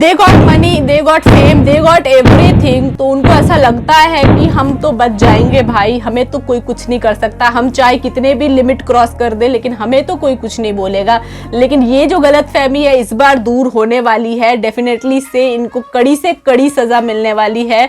They got money, they got fame, they got everything. तो उनको ऐसा लगता है कि हम तो बच जाएंगे भाई, हमें तो कोई कुछ नहीं कर सकता, हम चाहे कितने भी लिमिट क्रॉस कर दे लेकिन हमें तो कोई कुछ नहीं बोलेगा। लेकिन ये जो गलतफहमी है इस बार दूर होने वाली है, डेफिनेटली से इनको कड़ी से कड़ी सजा मिलने वाली है।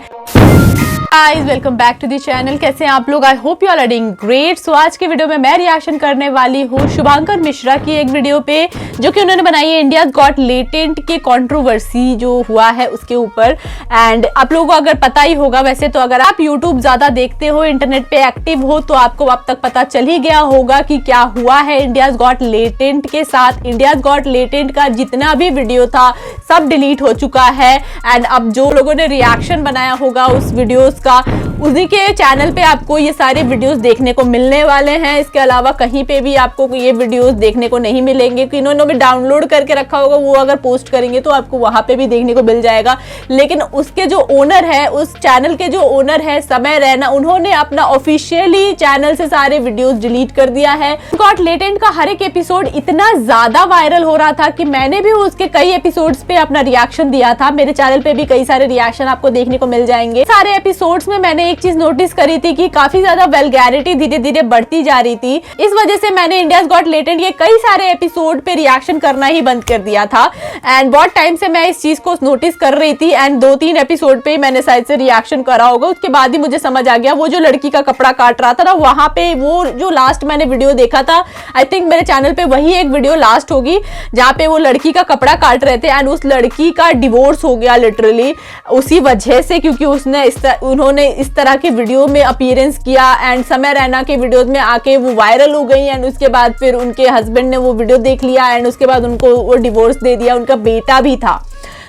Guys welcome back to the channel. कैसे हैं आप लोग? I hope you are doing great. So आज के वीडियो में मैं रिएक्शन करने वाली हूँ शुभांकर मिश्रा की एक वीडियो पे जो कि उन्होंने बनाई है इंडिया गॉट लेटेंट के कंट्रोवर्सी जो हुआ है उसके ऊपर। एंड आप लोगों को अगर पता ही होगा, वैसे तो अगर आप यूट्यूब ज्यादा देखते हो, इंटरनेट पे एक्टिव हो, तो आपको अब तक पता चल ही गया होगा कि क्या हुआ है इंडिया गॉट लेटेंट के साथ। इंडिया गॉट लेटेंट का जितना भी वीडियो था सब डिलीट हो चुका है। एंड अब जो लोगों ने रिएक्शन बनाया होगा उस वीडियोस का, उसी के चैनल पे आपको ये सारे वीडियोस देखने को मिलने वाले हैं। इसके अलावा कहीं पे भी आपको ये वीडियोस देखने को नहीं मिलेंगे कि इन्होंने भी डाउनलोड करके रखा होगा, वो अगर पोस्ट करेंगे तो आपको वहां पे भी देखने को मिल जाएगा। लेकिन उसके जो ओनर है, उस चैनल के जो ओनर है समय रैना, उन्होंने अपना ऑफिशियली चैनल से सारे वीडियोस डिलीट कर दिया है। गॉट लेटेंट का हर एक एपिसोड इतना ज्यादा वायरल हो रहा था कि मैंने भी उसके कई एपिसोड्स पे अपना रिएक्शन दिया था। मेरे चैनल पे भी कई सारे रिएक्शन आपको देखने को मिल जाएंगे। सारे एपिसोड्स में मैंने एक चीज नोटिस करी थी कि काफी ज्यादा वल्गैरिटी धीरे धीरे बढ़ती जा रही थी। इस वजह से मैंने इंडिया गॉट लेटेंट के कई सारे एपिसोड पे रिएक्शन करना ही बंद कर दिया था। एंड बहुत टाइम से मैं इस चीज को नोटिस कर रही थी। एंड 2-3 एपिसोड पे मैंने शायद से रिएक्शन करा होगा, उसके बाद ही मुझे समझ आ गया। वो जो लड़की का कपड़ा काट रहा था ना, वहां पे वो जो लास्ट मैंने वीडियो देखा था, आई थिंक मेरे चैनल पे वही एक वीडियो लास्ट होगी जहाँ पे वो लड़की का कपड़ा काट रहे थे। एंड उस लड़की का डिवोर्स हो गया लिटरली उसी वजह से, क्योंकि उन्होंने इस तरह के वीडियो में अपीयरेंस किया। एंड समय रैना के वीडियोस में आके वो वायरल हो गई। एंड उसके बाद फिर उनके हस्बैंड ने वो वीडियो देख लिया एंड उसके बाद उनको वो डिवोर्स दे दिया। उनका बेटा भी था,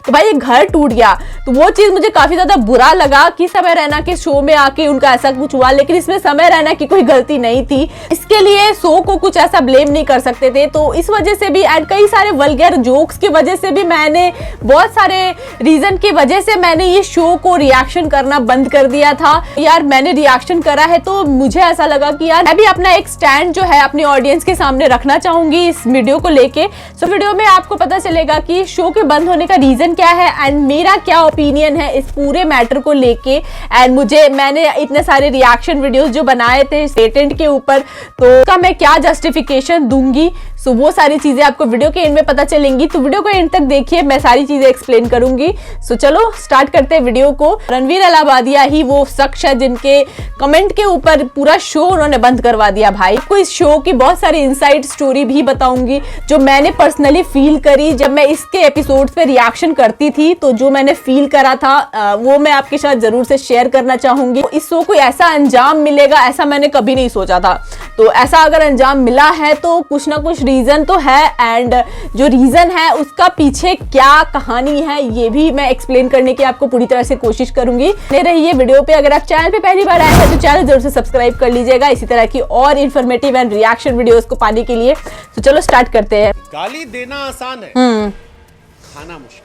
तो भाई ये घर टूट गया। तो वो चीज मुझे काफी ज्यादा बुरा लगा कि समय रैना के शो में आके उनका ऐसा कुछ हुआ, लेकिन इसमें समय रैना की कोई गलती नहीं थी। इसके लिए शो को कुछ ऐसा ब्लेम नहीं कर सकते थे। तो इस वजह से भी एंड कई सारे वल्गर जोक्स की वजह से भी, मैंने बहुत सारे रीजन की वजह से मैंने ये शो को रिएक्शन करना बंद कर दिया था। यार मैंने रिएक्शन करा है तो मुझे ऐसा लगा कि यार मैं भी अपना एक स्टैंड जो है अपनी ऑडियंस के सामने रखना चाहूंगी इस वीडियो को लेके। सो वीडियो में आपको पता चलेगा कि शो के बंद होने का रीजन क्या है एंड मेरा क्या ओपिनियन है इस पूरे मैटर को लेके। एंड मैंने इतने सारे रिएक्शन वीडियोस जो बनाए थे लेटेंट के ऊपर, तो उसका मैं क्या जस्टिफिकेशन दूंगी। सो वो सारी चीजें आपको वीडियो के एंड में पता चलेंगी, तो वीडियो को एंड तक देखिए, मैं सारी चीजें एक्सप्लेन करूंगी। सो चलो स्टार्ट करते हैं वीडियो को। रणवीर अलाहाबादिया ही वो शख्स है जिनके कमेंट के ऊपर पूरा शो उन्होंने बंद करवा दिया। भाई को इस शो की बहुत सारी इनसाइड स्टोरी भी बताऊंगी जो मैंने पर्सनली फील करी जब मैं इसके एपिसोड्स पे रिएक्शन करती थी। तो जो मैंने फील करा था वो मैं आपके साथ जरूर से शेयर करना चाहूंगी। इस शो को ऐसा अंजाम मिलेगा ऐसा मैंने कभी नहीं सोचा था। तो ऐसा अगर अंजाम मिला है तो कुछ ना कुछ रीजन तो है। एंड जो रीजन है उसका पीछे क्या कहानी है ये भी मैं एक्सप्लेन करने की आपको पूरी तरह से कोशिश करूंगी। बने रहिए वीडियो पे। अगर आप चैनल पे पहली बार आए हैं तो चैनल जरूर से सब्सक्राइब कर लीजिएगा इसी तरह की और इन्फॉर्मेटिव एंड रिएक्शन वीडियोस को पाने के लिए। तो चलो स्टार्ट करते हैं। गाली देना आसान है, खाना मुश्किल।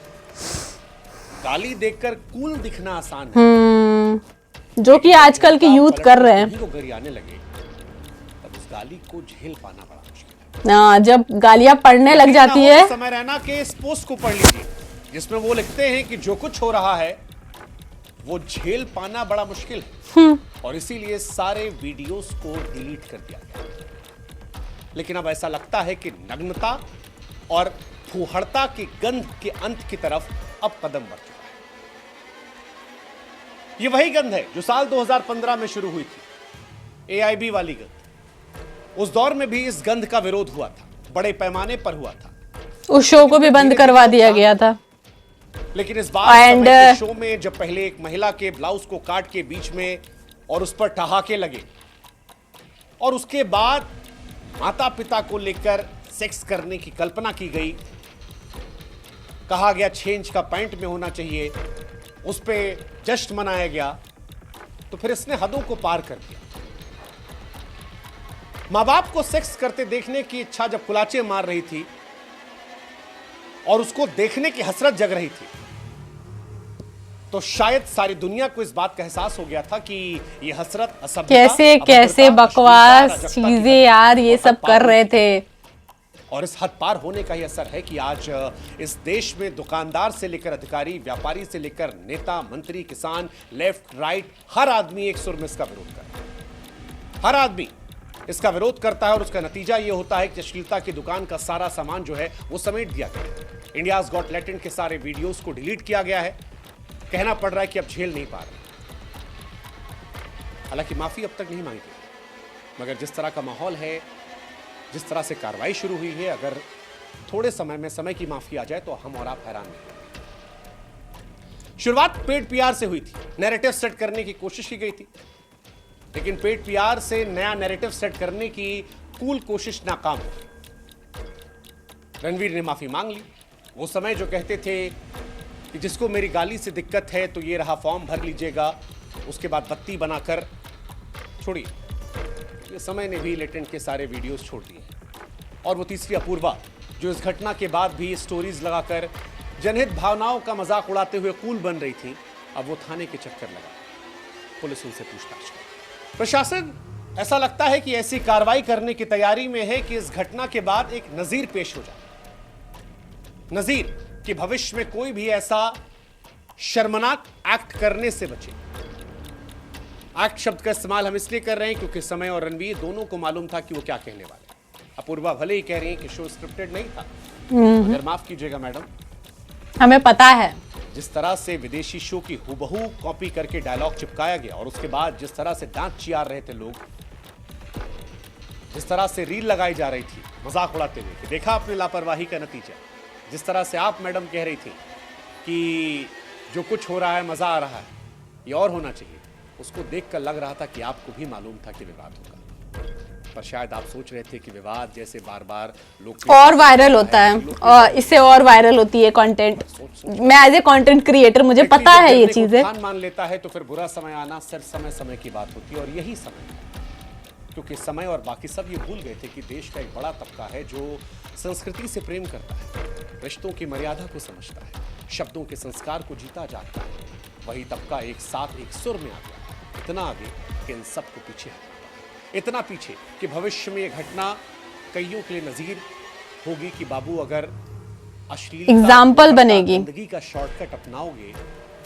गाली देकर कूल दिखना आसान है, जो कि आजकल के यूथ कर रहे हैं। तो गरियाने लगे तब उस गाली को झेल पाना बड़ा मुश्किल है। जब गालियां पढ़ने लग जाती है। समय रैना के इस पोस्ट को पढ़ लीजिए जिसमें वो लिखते हैं कि जो कुछ हो रहा है वो झेल पाना बड़ा मुश्किल है और इसीलिए सारे वीडियोस को डिलीट कर दिया गया। लेकिन अब ऐसा लगता है कि नग्नता और फूहड़ता की गंध के अंत की तरफ अब कदम बढ़ चुका है। ये वही गंध है जो साल 2015 में शुरू हुई थी, एआईबी वाली गंध। उस दौर में भी इस गंध का विरोध हुआ था, बड़े पैमाने पर हुआ था। उस शो को भी बंद करवा दिया गया था। लेकिन इस बार शो में जब पहले एक महिला के ब्लाउज को काट के बीच में और उस पर ठहाके लगे और उसके बाद माता पिता को लेकर सेक्स करने की कल्पना की गई, कहा गया 6 इंच का पैंट में होना चाहिए, उस पे जश्न मनाया गया, तो फिर इसने हदों को पार कर दिया। मां बाप को सेक्स करते देखने की इच्छा जब कुलाचे मार रही थी और उसको देखने की हसरत जग रही थी, तो शायद सारी दुनिया को इस बात का एहसास हो गया था कि ये हसरत असभ्यता, कैसे बकवास चीजें यार ये सब कर रहे थे। और इस हद पार होने का ही असर है कि आज इस देश में दुकानदार से लेकर अधिकारी, व्यापारी से लेकर नेता, मंत्री, किसान, लेफ्ट राइट, हर आदमी एक सुर में इसका विरोध करता है। हर आदमी इसका विरोध करता है और उसका नतीजा यह होता है कि अश्लीलता की दुकान का सारा सामान जो है वो समेट दिया गया। इंडियाज गॉट टैलेंट के सारे वीडियोस को डिलीट किया गया है। कहना पड़ रहा है कि अब झेल नहीं पा रहे। हालांकि माफी अब तक नहीं मांगी गई, मगर जिस तरह का माहौल है, जिस तरह से कार्रवाई शुरू हुई है, अगर थोड़े समय में समय की माफी आ जाए तो हम और आप हैरान नहीं। शुरुआत पेड पीआर से हुई थी, नैरेटिव सेट करने की कोशिश की गई थी, लेकिन पेड पीआर से नया नैरेटिव सेट करने की कूल कोशिश नाकाम हो गई। रणवीर ने माफी मांग ली। वो समय जो कहते थे कि जिसको मेरी गाली से दिक्कत है तो ये रहा फॉर्म भर लीजिएगा, उसके बाद बत्ती बनाकर छोड़िए, ये समय ने भी लेटेंट के सारे वीडियोस छोड़ दिए। और वो तीसरी अपूर्वा जो इस घटना के बाद भी स्टोरीज लगाकर जनहित भावनाओं का मजाक उड़ाते हुए कूल बन रही थी, अब वो थाने के चक्कर लगा। पुलिस उनसे पूछताछ कर। प्रशासन ऐसा लगता है कि ऐसी कार्रवाई करने की तैयारी में है कि इस घटना के बाद एक नजीर पेश हो जाए। नजीर कि भविष्य में कोई भी ऐसा शर्मनाक एक्ट करने से बचे। एक्ट शब्द का इस्तेमाल हम इसलिए कर रहे हैं क्योंकि समय और रणवीर दोनों को मालूम था कि वो क्या कहने वाले। अपूर्वा भले ही कह रही है कि शो स्क्रिप्टेड नहीं था, मगर माफ कीजिएगा मैडम, हमें पता है जिस तरह से विदेशी शो की हुबहू कॉपी करके डायलॉग चिपकाया गया और उसके बाद जिस तरह से दांत चियार रहे थे लोग, जिस तरह से रील लगाई जा रही थी मजाक उड़ाते हुए कि देखा अपनी लापरवाही का नतीजा, जिस तरह से आप मैडम कह रही थी कि जो कुछ हो रहा है मजा आ रहा है, ये और होना चाहिए, उसको देखकर लग रहा था कि आपको भी मालूम था कि विवाद होगा। पर शायद आप सोच रहे थे कि विवाद जैसे बार बार लोग और वायरल होता है और इससे और वायरल होती है कंटेंट। मैं एज ए कंटेंट क्रिएटर मुझे पता है ये चीजें। मान लेता है तो फिर बुरा समय आना सिर्फ समय की बात होती है, और यही समय है क्योंकि समय और बाकी सब ये भूल गए थे कि देश का एक बड़ा तबका है जो संस्कृति से प्रेम करता है, रिश्तों की मर्यादा को समझता है, शब्दों के संस्कार को जीता जाता है। वही तबका एक साथ एक सुर में आ गया, इतना आगे कि इन सबको पीछे हटाता है, इतना पीछे कि भविष्य में ये घटना कईयों के लिए नजीर होगी कि बाबू अगर अश्लीलता एग्जाम्पल बनेगी, जिंदगी का शॉर्टकट अपनाओगे,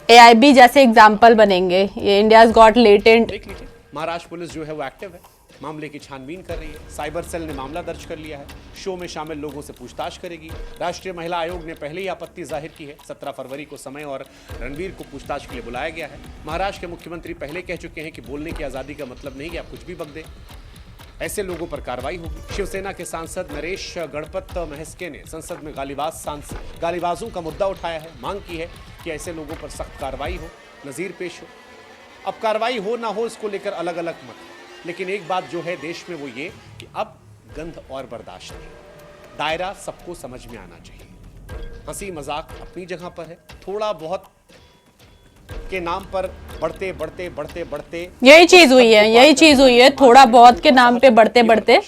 AIB जैसे एग्जाम्पल बनेंगे। ये इंडियाज गॉट लेटेंट। देख लीजिए, महाराष्ट्र पुलिस जो है वो एक्टिव है, मामले की छानबीन कर रही है। साइबर सेल ने मामला दर्ज कर लिया है, शो में शामिल लोगों से पूछताछ करेगी। राष्ट्रीय महिला आयोग ने पहले ही आपत्ति जाहिर की है। 17 फरवरी को समय और रणवीर को पूछताछ के लिए बुलाया गया है। महाराष्ट्र के मुख्यमंत्री पहले कह चुके हैं कि बोलने की आज़ादी का मतलब नहीं कि आप कुछ भी बक दें, ऐसे लोगों पर कार्रवाई होगी। शिवसेना के सांसद नरेश गणपत महस्के ने संसद में गालीबाजों का मुद्दा उठाया है, मांग की है कि ऐसे लोगों पर सख्त कार्रवाई हो, नजीर पेश हो। अब कार्रवाई हो ना हो इसको लेकर अलग अलग मत है, लेकिन एक बात जो है देश में वो ये कि अब गंध और बर्दाश्त नहीं, दायरा सबको समझ में आना चाहिए। हंसी मजाक अपनी जगह पर है, थोड़ा बहुत के नाम पर बढ़ते यही चीज हुई है, थोड़ा बहुत के नाम पे बढ़ते।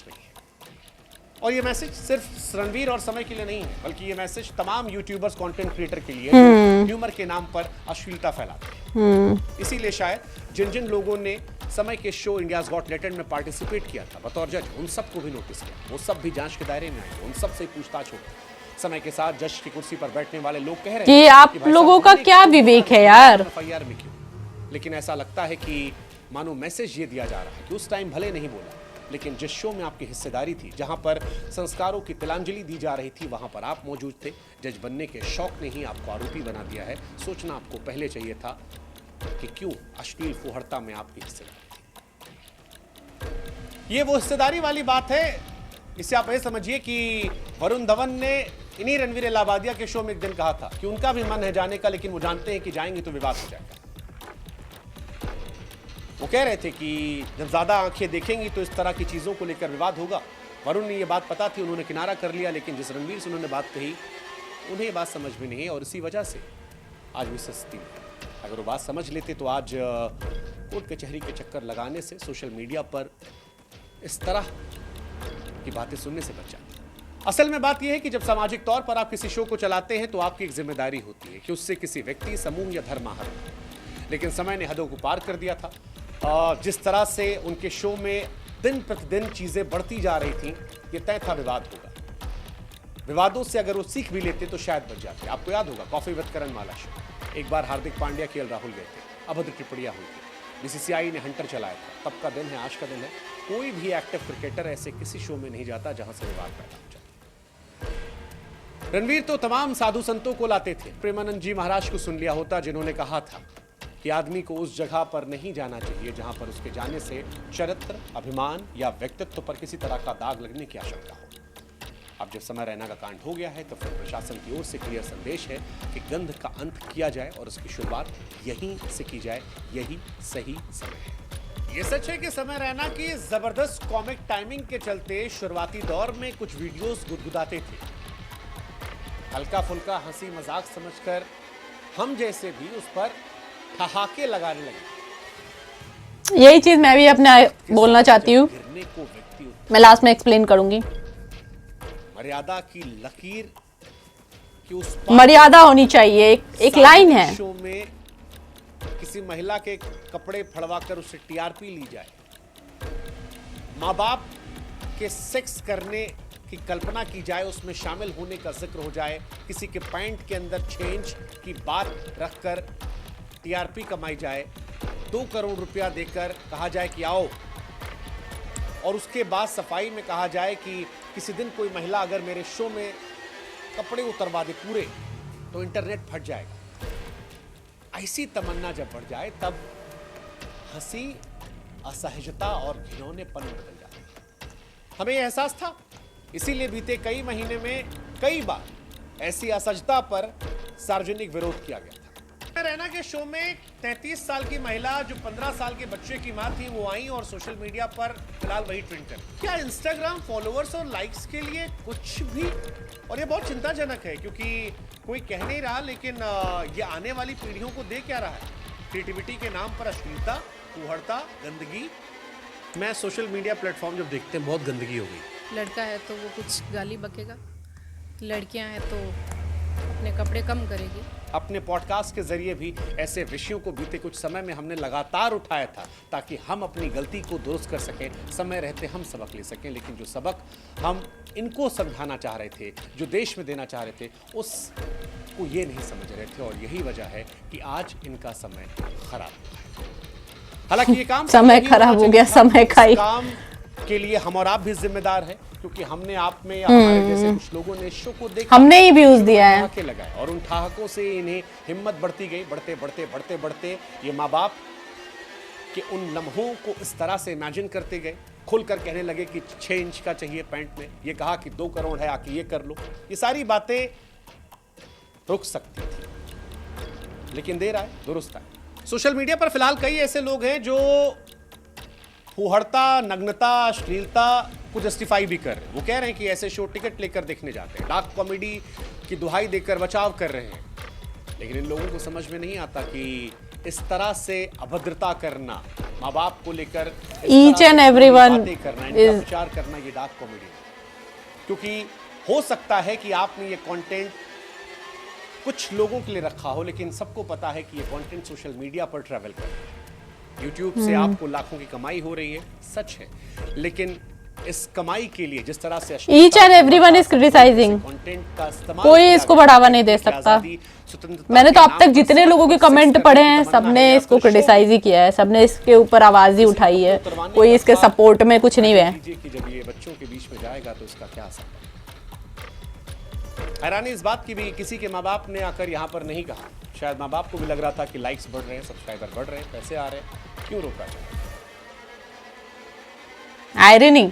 और ये मैसेज सिर्फ रणवीर और समय के लिए नहीं है, बल्कि ये मैसेज तमाम यूट्यूबर्स, कंटेंट क्रिएटर के लिए जो ह्यूमर के नाम पर अश्लीलता फैलाते हैं। इसीलिए शायद जिन जिन लोगों ने समय के शो इंडियाज गॉट टैलेंट में पार्टिसिपेट किया था बतौर जज, उन सबको भी नोटिस किया, वो सब भी जांच के दायरे में आए, उन सब से पूछताछ हो। समय के साथ जज की कुर्सी पर बैठने वाले लोग कह रहे हैं आप लोगों का क्या विवेक है यार, FIR में क्यों? लेकिन ऐसा लगता है कि मानो मैसेज ये दिया जा रहा है कि उस टाइम भले नहीं बोला, लेकिन जिस शो में आपकी हिस्सेदारी थी, जहां पर संस्कारों की तिलांजलि दी जा रही थी, वहां पर आप मौजूद थे। जज बनने के शौक ने ही आपको आरोपी बना दिया है। सोचना आपको पहले चाहिए था कि क्यों अश्लील फुहड़ता में आपकी हिस्सेदारी थी। ये वो हिस्सेदारी वाली बात है। इसे आप ये समझिए कि वरुण धवन ने इन्हीं रणवीर इलाहाबादिया के शो में एक दिन कहा था कि उनका भी मन है जाने का, लेकिन वो जानते हैं कि जाएंगे तो विवाद हो जाएगा। वो कह रहे थे कि जब ज्यादा आंखें देखेंगी तो इस तरह की चीजों को लेकर विवाद होगा। वरुण ने ये बात पता थी, उन्होंने किनारा कर लिया, लेकिन जिस रणवीर से उन्होंने बात कही उन्हें ये बात समझ में नहीं, और इसी वजह से आज भी सस्ती है। अगर वो बात समझ लेते तो आज कोर्ट कचहरी के चक्कर लगाने से, सोशल मीडिया पर इस तरह की बातें सुनने से बच जाते। असल में बात यह है कि जब सामाजिक तौर पर आप किसी शो को चलाते हैं तो आपकी एक जिम्मेदारी होती है कि उससे किसी व्यक्ति, समूह या धर्म आहत हो। लेकिन समय ने हदों को पार कर दिया था। जिस तरह से उनके शो में दिन प्रतिदिन चीजें बढ़ती जा रही थी, ये तय था विवाद होगा। विवादों से अगर वो सीख भी लेते तो शायद बच जाते। आपको याद होगा कॉफी विद करणमाला शो, एक बार हार्दिक पांड्या केएल राहुल गए थे, अभद्र टिप्पणियां हुई थी, बीसीसीआई ने हंटर चलाया था। तब का दिन है, आज का दिन है। कोई भी एक्टिव क्रिकेटर ऐसे किसी शो में नहीं जाता जहां से विवाद पैदा हो जाए। रणवीर तो तमाम साधु संतों को लाते थे। प्रेमानंद जी महाराज को सुन लिया होता, जिन्होंने कहा था कि आदमी को उस जगह पर नहीं जाना चाहिए जहां पर उसके जाने से चरित्र, अभिमान या व्यक्तित्व पर किसी तरह का दाग लगने की आशंका हो। अब जब समय रैना का कांड हो गया है तो फिर प्रशासन की ओर से क्लियर संदेश है कि गंध का अंत किया जाए और उसकी शुरुआत यहीं से की जाए, यही सही समय है। ये सच है कि समय रैना की जबरदस्त कॉमिक टाइमिंग के चलते शुरुआती दौर में कुछ वीडियोस गुदगुदाते थे। हल्का फुल्का हंसी मजाक समझकर हम जैसे भी उस पर ठहाके लगाने लगे। यही चीज मैं भी अपने बोलना चाहती हूँ, मैं लास्ट में एक्सप्लेन करूंगी। मर्यादा की लकीर की उस मर्यादा होनी चाहिए, एक लाइन है। शो में किसी महिला के कपड़े फड़वाकर उसे टीआरपी ली जाए, माँ बाप के सेक्स करने की कल्पना की जाए, उसमें शामिल होने का जिक्र हो जाए, किसी के पैंट के अंदर 6 इंच की बात रखकर टीआरपी कमाई जाए, 2 करोड़ रुपया देकर कहा जाए कि आओ, और उसके बाद सफाई में कहा जाए कि किसी दिन कोई महिला अगर मेरे शो में कपड़े उतरवा दे पूरे तो इंटरनेट फट जाएगा। ऐसी तमन्ना जब बढ़ जाए तब हंसी असहजता और घिनौनेपन में बदल जाती है। हमें यह एहसास था, इसीलिए बीते कई महीने में कई बार ऐसी असहजता पर सार्वजनिक विरोध किया गया था। रैना के शो में 33 साल की महिला जो 15 साल के बच्चे की मां थी वो आई और सोशल मीडिया पर फिलहाल वही ट्रेंड कर। क्या इंस्टाग्राम फॉलोअर्स और लाइक्स के लिए कुछ भी? और ये बहुत चिंताजनक है क्योंकि कोई कह नहीं रहा, लेकिन ये आने वाली पीढ़ियों को दे क्या रहा है? क्रिएटिविटी के नाम पर अश्लीलता, कुहड़ता, गंदगी। मैं सोशल मीडिया प्लेटफॉर्म जब देखते हैं बहुत गंदगी हो गई। लड़का है तो वो कुछ गाली बकेगा, लड़कियां हैं तो अपने कपड़े कम करेगी। अपने पॉडकास्ट के जरिए भी ऐसे विषयों को बीते कुछ समय में हमने लगातार उठाया था ताकि हम अपनी गलती को दुरुस्त कर सकें, समय रहते हम सबक ले सकें। लेकिन जो सबक हम इनको समझाना चाह रहे थे, जो देश में देना चाह रहे थे, उसको ये नहीं समझ रहे थे, और यही वजह है कि आज इनका समय खराब हुआ है। हालांकि ये काम समय खराब हो गया, समय का ही काम के लिए हम और आप भी जिम्मेदार हैं, क्योंकि हमने आप में या हमारे जैसे कुछ लोगों ने शो को देखा, हमने ही व्यूज दिया है, ठहाके लगाए, और उन ठहाकों से इन्हें हिम्मत बढ़ती गई। बढ़ते बढ़ते बढ़ते बढ़ते ये माँ बाप के उन लम्हों को इस तरह से इमेजिन करते गए, खुलकर कहने लगे कि 6 इंच का चाहिए पैंट में, ये कहा कि 2 करोड़ है आके ये कर लो। ये सारी बातें रुक सकती थी, लेकिन देर आए दुरुस्त आए। सोशल मीडिया पर फिलहाल कई ऐसे लोग हैं जो फुहड़ता, नग्नता, अश्लीलता को जस्टिफाई भी कर रहे हैं। वो कह रहे हैं कि ऐसे शो टिकट लेकर देखने जाते हैं, डार्क कॉमेडी की दुहाई देकर बचाव कर रहे हैं। लेकिन इन लोगों को समझ में नहीं आता कि इस तरह से अभद्रता करना, माँ बाप को लेकर ईच एंड एवरीवन करना, इनका प्रचार करना, ये डार्क कॉमेडी है। क्योंकि हो सकता है कि आपने ये कंटेंट कुछ लोगों के लिए रखा हो, लेकिन सबको पता है कि ये कंटेंट सोशल मीडिया पर ट्रैवल कर रहा है। YouTube से आपको लाखों की कमाई हो रही है, सच है, लेकिन इस कमाई के लिए जिस तरह से each and everyone is criticising, कोई इसको बढ़ावा नहीं दे सकता। मैंने तो अब तक जितने लोगों के कमेंट पढ़े हैं, सबने इसको क्रिटिसाइज ही किया है, सबने इसके ऊपर आवाज ही उठाई है, कोई इसके सपोर्ट में कुछ नहीं है। जब ये बच्चों के बीच में जाएगा तो इसका क्या असर? हैरानी इस बात की भी, किसी के माँ बाप ने आकर यहाँ पर नहीं कहा। शायद माँ बाप को भी लग रहा था कि लाइक्स बढ़ रहे हैं, सब्सक्राइबर बढ़ रहे हैं, पैसे आ रहे हैं, क्यों रोका जाए? आयरनी,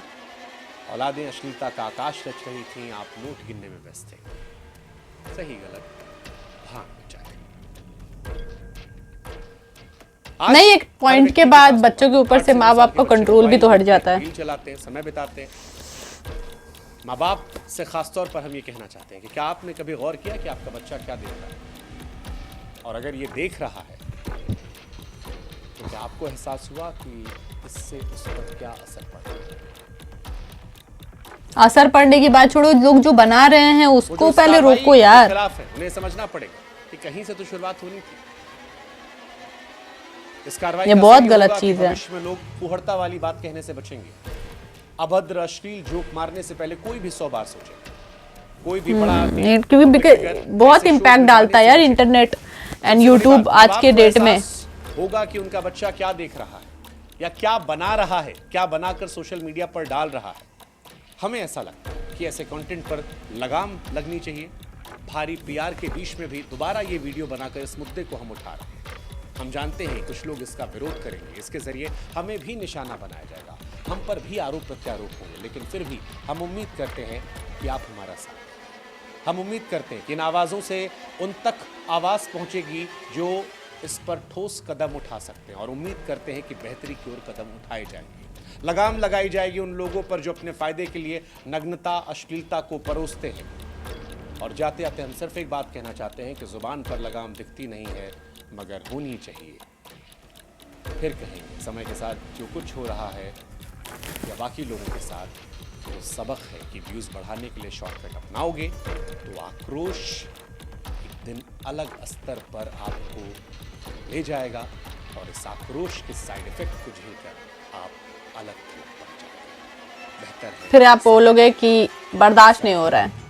औलादें अश्लीलता का आकाश रच रही थी, आप नोट गिनने में व्यस्त थे। सही गलत हाँ नहीं, एक पॉइंट के बाद बच्चों के ऊपर से माँ बाप का कंट्रोल भी तो हट जाता है। चलाते हैं, समय बिताते हैं। माँ बाप से खासतौर पर हम ये कहना चाहते हैं कि क्या आपने कभी गौर किया कि आपका बच्चा क्या देख रहा है? और अगर ये देख रहा है तो क्या आपको एहसास हुआ कि इससे उस पर क्या असर पड़ रहा है? असर पड़ने की बात छोड़ो, लोग जो बना रहे हैं उसको पहले रोको यार। खिलाफ है, उन्हें समझना पड़ेगा कि कहीं से तो शुरुआत होनी थी। इस कार्रवाई ये बहुत गलत चीज है। भविष्य में लोग फुहड़ता वाली बात कहने से बचेंगे, अभद्र अश्लील जोक मारने से पहले कोई भी 100 बार सोचे। कोई भी बड़ा क्योंकि बहुत इम्पैक्ट डालता है यार इंटरनेट एंड यूट्यूब आज के डेट में। होगा कि उनका बच्चा क्या देख रहा है या क्या बना रहा है, क्या बनाकर सोशल मीडिया पर डाल रहा है। हमें ऐसा लगता है कि ऐसे कंटेंट पर लगाम लगनी चाहिए। भारी पीआर के बीच में भी दोबारा ये वीडियो बनाकर इस मुद्दे को हम उठा रहे हैं। हम जानते हैं कुछ लोग इसका विरोध करेंगे, इसके जरिए हमें भी निशाना बनाया जाएगा, हम पर भी आरोप प्रत्यारोप होंगे, लेकिन फिर भी हम उम्मीद करते हैं कि आप हमारा साथ दें। हम उम्मीद करते हैं कि इन आवाज़ों से उन तक आवाज़ पहुंचेगी जो इस पर ठोस कदम उठा सकते हैं, और उम्मीद करते हैं कि बेहतरी की ओर कदम उठाए जाएंगे। लगाम लगाई जाएगी उन लोगों पर जो अपने फायदे के लिए नग्नता, अश्लीलता को परोसते हैं। और जाते जाते हम सिर्फ एक बात कहना चाहते हैं कि जुबान पर लगाम दिखती नहीं है मगर होनी चाहिए। फिर कहेंगे समय के साथ जो कुछ हो रहा है या बाकी लोगों के साथ, तो सबक है कि व्यूज़ बढ़ाने के लिए शॉर्टकट अपनाओगे तो आक्रोश एक दिन अलग स्तर पर आपको ले जाएगा, और इस आक्रोश के साइड इफेक्ट को झेलकर आप अलग थलग पड़ जाएंगे। बेहतर है फिर आप बोलोगे कि बर्दाश्त नहीं हो रहा है।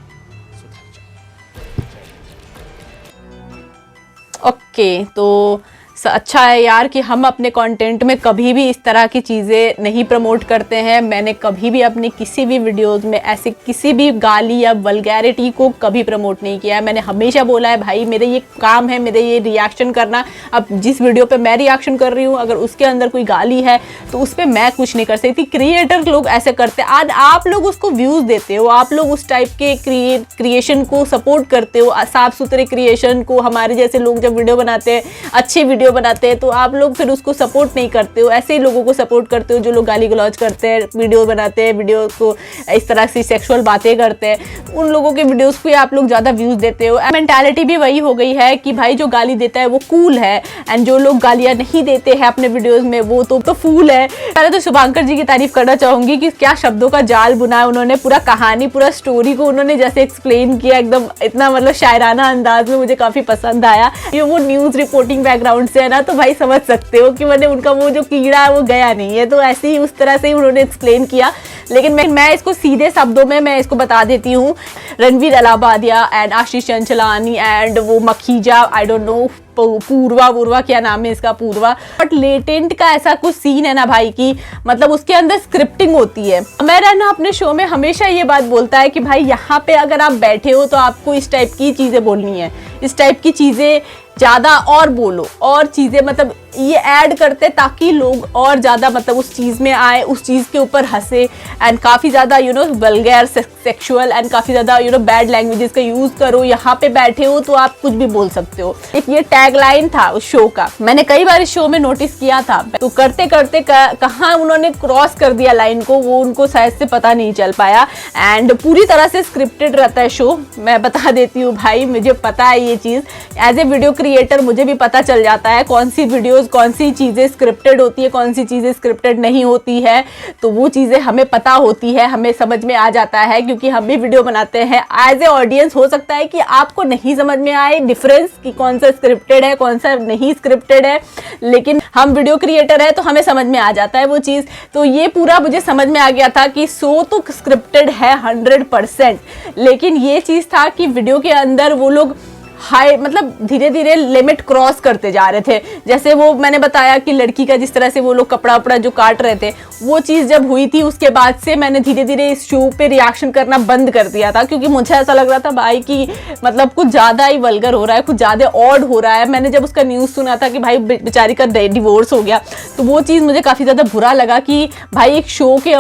ओके, तो अच्छा है यार कि हम अपने कंटेंट में कभी भी इस तरह की चीज़ें नहीं प्रमोट करते हैं। मैंने कभी भी अपने किसी भी वीडियोस में ऐसे किसी भी गाली या वल्गैरिटी को कभी प्रमोट नहीं किया है। मैंने हमेशा बोला है भाई मेरे ये काम है, मेरे ये रिएक्शन करना। अब जिस वीडियो पे मैं रिएक्शन कर रही हूँ अगर उसके अंदर कोई गाली है तो उस पर मैं कुछ नहीं कर सकती। क्रिएटर लोग ऐसे करते हैं, आज आप लोग उसको व्यूज़ देते हो, आप लोग उस टाइप के क्रिएशन को सपोर्ट करते हो, साफ़ सुथरे क्रिएशन को। हमारे जैसे लोग जब वीडियो बनाते हैं, अच्छी वीडियो बनाते हैं, तो आप लोग फिर उसको सपोर्ट नहीं करते हो। ऐसे ही लोगों को सपोर्ट करते हो जो लोग गाली गलौज करते हैं, वीडियो बनाते हैं, वीडियो को इस तरह से सेक्सुअल बातें करते हैं, उन लोगों के वीडियोस को आप लोग ज़्यादा व्यूज़ देते हो। मेंटालिटी भी वही हो गई है कि भाई जो गाली देता है वो कूल है, एंड जो लोग गालियाँ नहीं देते हैं अपने वीडियोज़ में वो तो फूल है। पहले तो शुभांकर जी की तारीफ करना चाहूँगी कि क्या शब्दों का जाल बुना उन्होंने, पूरा कहानी, पूरा स्टोरी को उन्होंने जैसे एक्सप्लेन किया, एकदम इतना मतलब शायराना अंदाज में, मुझे काफ़ी पसंद आया। ये वो न्यूज़ रिपोर्टिंग बैकग्राउंड से है ना, तो भाई समझ सकते हो कि मैंने उनका वो जो कीड़ा है वो गया नहीं है, तो ऐसे ही उस तरह से ही उन्होंने एक्सप्लेन किया। लेकिन मैं इसको सीधे शब्दों में मैं इसको बता देती हूँ। रणवीर अलाहाबादिया एंड आशीष चंचलानी एंड वो Makhija, I don't know, Purva क्या नाम है इसका, पूर्वा, बट लेटेंट का ऐसा कुछ सीन है ना भाई कि मतलब उसके अंदर स्क्रिप्टिंग होती है। मेरा ना अपने शो में हमेशा ये बात बोलता है कि भाई यहाँ पे अगर आप बैठे हो तो आपको इस टाइप की चीज़ें बोलनी है, इस टाइप की चीज़ें ज़्यादा और बोलो, और चीज़ें मतलब ये ऐड करते ताकि लोग और ज़्यादा मतलब उस चीज़ में आए, उस चीज़ के ऊपर हंसे, एंड काफ़ी ज़्यादा वल्गैर, सेक्सुअल एंड काफ़ी ज़्यादा बैड लैंग्वेजेस का यूज़ करो। यहाँ पे बैठे हो तो आप कुछ भी बोल सकते हो। एक ये टैगलाइन था उस शो का, मैंने कई बार इस शो में नोटिस किया था। तो करते करते कहाँ उन्होंने क्रॉस कर दिया लाइन को, वो उनको शायद से पता नहीं चल पाया। एंड पूरी तरह से स्क्रिप्टेड रहता है शो, मैं बता देती हूँ भाई, मुझे पता है ये चीज़। एज ए वीडियो क्रिएटर मुझे भी पता चल जाता है कौन सी वीडियोस, कौन सी चीज़ें स्क्रिप्टेड होती है, कौन सी चीज़ें स्क्रिप्टेड नहीं होती है। तो वो चीज़ें हमें पता होती है, हमें समझ में आ जाता है, क्योंकि हम भी वीडियो बनाते हैं। एज ए ऑडियंस हो सकता है कि आपको नहीं समझ में आए डिफरेंस कि कौन सा स्क्रिप्टेड है, कौन सा नहीं स्क्रिप्टेड है, लेकिन हम वीडियो क्रिएटर है तो हमें समझ में आ जाता है वो चीज़। तो ये पूरा मुझे समझ में आ गया था कि शो तो स्क्रिप्टेड है 100%, लेकिन ये चीज़ था कि वीडियो के अंदर वो लोग हाई मतलब धीरे धीरे लिमिट क्रॉस करते जा रहे थे। जैसे वो मैंने बताया कि लड़की का जिस तरह से वो लोग कपड़ा वपड़ा जो काट रहे थे, वो चीज़ जब हुई थी उसके बाद से मैंने धीरे धीरे इस शो पे रिएक्शन करना बंद कर दिया था, क्योंकि मुझे ऐसा लग रहा था भाई कि मतलब कुछ ज़्यादा ही वल्गर हो रहा है, कुछ ज़्यादा ऑड हो रहा है। मैंने जब उसका न्यूज़ सुना था कि भाई बेचारी का डिवोर्स हो गया, तो वो चीज़ मुझे काफ़ी ज़्यादा बुरा लगा कि भाई एक शो के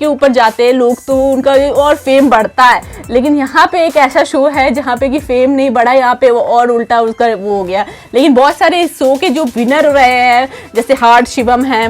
ऊपर जाते हैं लोग तो उनका और फेम बढ़ता है, लेकिन यहाँ पे एक ऐसा शो है जहाँ पे कि फेम नहीं बढ़ा, यहाँ पे वो और उल्टा उसका वो हो गया। लेकिन बहुत सारे इस शो के जो विनर रहे हैं, जैसे हार्ट शिवम हैं,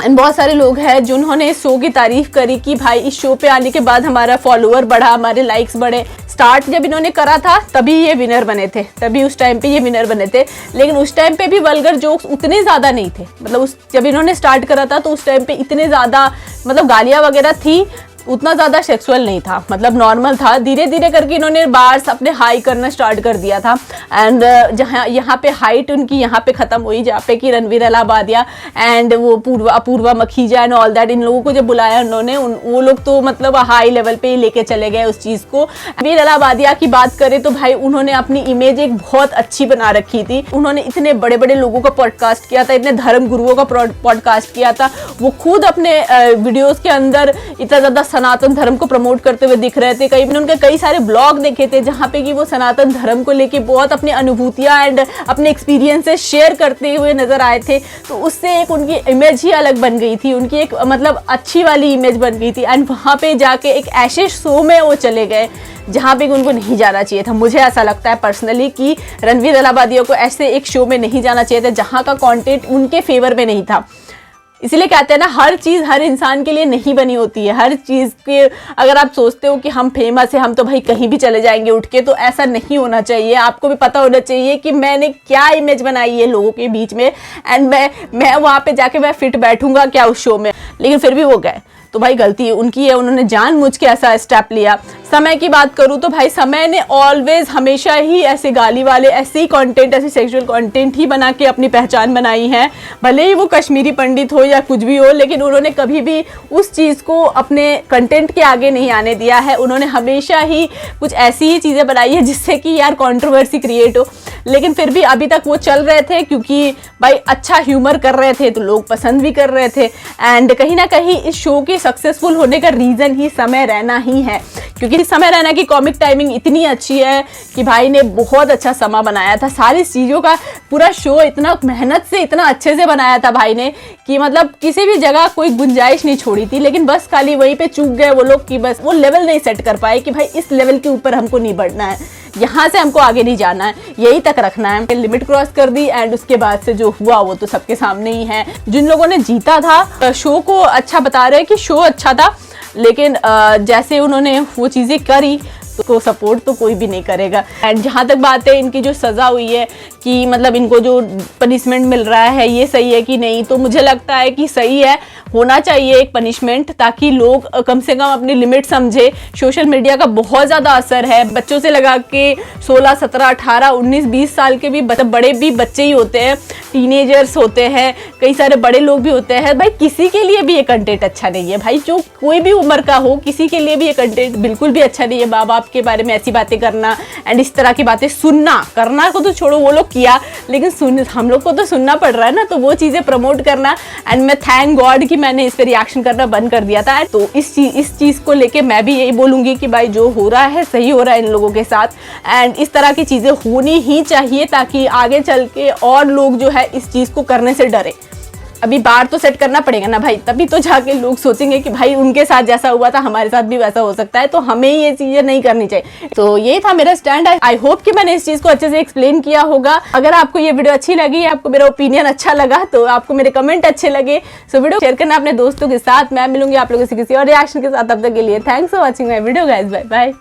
एंड बहुत सारे लोग हैं जिन्होंने इस शो की तारीफ करी कि भाई इस शो पे आने के बाद हमारा फॉलोअर बढ़ा, हमारे लाइक्स बढ़े। स्टार्ट जब इन्होंने करा था तभी ये विनर बने थे, तभी उस टाइम पे ये विनर बने थे, लेकिन उस टाइम पे भी वल्गर जोक्स उतने ज़्यादा नहीं थे। मतलब जब इन्होंने स्टार्ट करा था तो उस टाइम पे इतने ज़्यादा मतलब गालियाँ वगैरह थी उतना ज़्यादा सेक्सुअल नहीं था, मतलब नॉर्मल था। धीरे धीरे करके इन्होंने बार्स अपने हाई करना स्टार्ट कर दिया था। एंड जहाँ यहाँ पे हाइट उनकी यहाँ पे ख़त्म हुई, जहाँ पे कि रणवीर अलाहाबादिया एंड वो Apoorva Makhija and all that, इन लोगों को जब बुलाया उन्होंने, वो लोग तो मतलब हाई लेवल पे ही लेके चले गए उस चीज़ को। रणवीर अलाहाबादिया की बात करें तो भाई उन्होंने अपनी इमेज एक बहुत अच्छी बना रखी थी। उन्होंने इतने बड़े बड़े लोगों का पॉडकास्ट किया था, इतने धर्म गुरुओं का पॉडकास्ट किया था। वो खुद अपने वीडियोज़ के अंदर इतना ज़्यादा सनातन धर्म को प्रमोट करते हुए दिख रहे थे। कई मैंने उनके कई सारे ब्लॉग देखे थे जहाँ पे कि वो सनातन धर्म को लेके बहुत अपनी अनुभूतियाँ एंड अपने एक्सपीरियंसेस शेयर करते हुए नजर आए थे। तो उससे एक उनकी इमेज ही अलग बन गई थी, उनकी एक मतलब अच्छी वाली इमेज बन गई थी। एंड वहाँ पे जाके एक ऐसे शो में वो चले गए जहाँ पे उनको नहीं जाना चाहिए था। मुझे ऐसा लगता है पर्सनली कि रणवीर अलाहाबादिया को ऐसे एक शो में नहीं जाना चाहिए था जहाँ का कंटेंट उनके फेवर में नहीं था। इसलिए कहते हैं ना, हर चीज़ हर इंसान के लिए नहीं बनी होती है। हर चीज़ के अगर आप सोचते हो कि हम फेमस है, हम तो भाई कहीं भी चले जाएंगे उठ के, तो ऐसा नहीं होना चाहिए। आपको भी पता होना चाहिए कि मैंने क्या इमेज बनाई है लोगों के बीच में, एंड मैं वहाँ पे जाके मैं फिट बैठूंगा क्या उस शो में। लेकिन फिर भी वो गए, तो भाई गलती उनकी है, उन्होंने जानबूझ के ऐसा स्टेप लिया। समय की बात करूँ तो भाई समय ने ऑलवेज हमेशा ही ऐसे गाली वाले ऐसे ही कंटेंट, ऐसे सेक्सुअल कंटेंट ही बना के अपनी पहचान बनाई है। भले ही वो कश्मीरी पंडित हो या कुछ भी हो, लेकिन उन्होंने कभी भी उस चीज़ को अपने कंटेंट के आगे नहीं आने दिया है। उन्होंने हमेशा ही कुछ ऐसी ही चीज़ें बनाई है जिससे कि यार कंट्रोवर्सी क्रिएट हो। लेकिन फिर भी अभी तक वो चल रहे थे क्योंकि भाई अच्छा ह्यूमर कर रहे थे तो लोग पसंद भी कर रहे थे। एंड कहीं ना कहीं इस शो के सक्सेसफुल होने का रीज़न ही समय रैना ही है, क्योंकि समय रैना की कॉमिक टाइमिंग इतनी अच्छी है कि भाई ने बहुत अच्छा समा बनाया था। सारी चीज़ों का पूरा शो इतना मेहनत से इतना अच्छे से बनाया था भाई ने कि मतलब किसी भी जगह कोई गुंजाइश नहीं छोड़ी थी। लेकिन बस खाली वहीं पे चूक गए वो लोग कि बस वो लेवल नहीं सेट कर पाए कि भाई इस लेवल के ऊपर हमको नहीं बढ़ना है, यहाँ से हमको आगे नहीं जाना है, यही तक रखना है। लिमिट क्रॉस कर दी एंड उसके बाद से जो हुआ वो तो सबके सामने ही है। जिन लोगों ने जीता था शो को अच्छा बता रहे हैं कि शो अच्छा था, लेकिन जैसे उन्होंने वो चीज़ें करी तो सपोर्ट तो कोई भी नहीं करेगा। एंड जहाँ तक बात है इनकी जो सज़ा हुई है कि मतलब इनको जो पनिशमेंट मिल रहा है ये सही है कि नहीं, तो मुझे लगता है कि सही है, होना चाहिए एक पनिशमेंट, ताकि लोग कम से कम अपनी लिमिट समझे। सोशल मीडिया का बहुत ज़्यादा असर है, बच्चों से लगा के 16, 17, 18, 19, 20 साल के भी बड़े भी बच्चे ही होते हैं, टीनेजर्स होते हैं, कई सारे बड़े लोग भी होते हैं। भाई किसी के लिए भी ये कंटेंट अच्छा नहीं है भाई, जो कोई भी उम्र का हो, किसी के लिए भी ये कंटेंट बिल्कुल भी अच्छा नहीं है। माँ बाप के बारे में ऐसी बातें करना एंड इस तरह की बातें सुनना, करना को तो छोड़ो, वो लोग किया, लेकिन हम लोग को तो सुनना पड़ रहा है ना, तो वो चीज़ें प्रमोट करना। एंड मैं थैंक गॉड कि मैंने इस पर रिएक्शन करना बंद कर दिया था। तो इस चीज़ को लेके मैं भी यही बोलूँगी कि भाई जो हो रहा है सही हो रहा है इन लोगों के साथ, एंड इस तरह की चीज़ें होनी ही चाहिए ताकि आगे चल के और लोग जो है इस चीज़ को करने से डरे। अभी बार तो सेट करना पड़ेगा ना भाई, तभी तो जाके लोग सोचेंगे कि भाई उनके साथ जैसा हुआ था हमारे साथ भी वैसा हो सकता है, तो हमें ये चीज़ें नहीं करनी चाहिए। तो ये था मेरा स्टैंड। आई होप कि मैंने इस चीज़ को अच्छे से एक्सप्लेन किया होगा। अगर आपको ये वीडियो अच्छी लगी, आपको मेरा ओपिनियन अच्छा लगा, तो आपको मेरे कमेंट अच्छे लगे, सो वीडियो शेयर करना अपने दोस्तों के साथ। मैं मिलूंगी आप लोगों से किसी और रिएक्शन के साथ। तब तक के लिए thanks for watching my video guys, bye bye.